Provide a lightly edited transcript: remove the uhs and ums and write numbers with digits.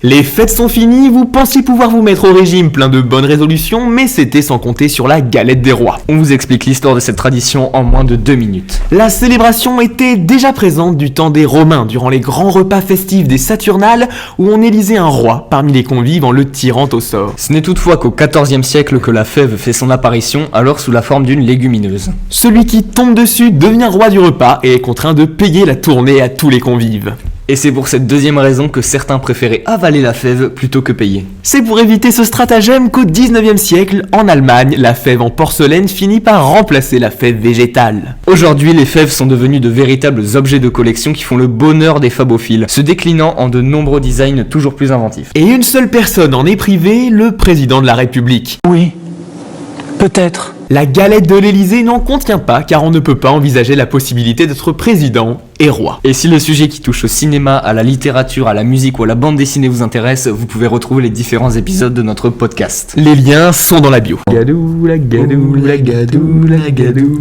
Les fêtes sont finies, vous pensiez pouvoir vous mettre au régime plein de bonnes résolutions, mais c'était sans compter sur la galette des rois. On vous explique l'histoire de cette tradition en moins de 2 minutes. La célébration était déjà présente du temps des Romains, durant les grands repas festifs des Saturnales, où on élisait un roi parmi les convives en le tirant au sort. Ce n'est toutefois qu'au XIVe siècle que la fève fait son apparition, alors sous la forme d'une légumineuse. Celui qui tombe dessus devient roi du repas et est contraint de payer la tournée à tous les convives. Et c'est pour cette deuxième raison que certains préféraient avaler la fève plutôt que payer. C'est pour éviter ce stratagème qu'au 19e siècle, en Allemagne, la fève en porcelaine finit par remplacer la fève végétale. Aujourd'hui, les fèves sont devenues de véritables objets de collection qui font le bonheur des fabophiles, se déclinant en de nombreux designs toujours plus inventifs. Et une seule personne en est privée, le président de la République. Oui, peut-être. La galette de l'Élysée n'en contient pas car on ne peut pas envisager la possibilité d'être président et roi. Et si le sujet qui touche au cinéma, à la littérature, à la musique ou à la bande dessinée vous intéresse, vous pouvez retrouver les différents épisodes de notre podcast. Les liens sont dans la bio. Gadou, la gadou, la gadou, la gadou.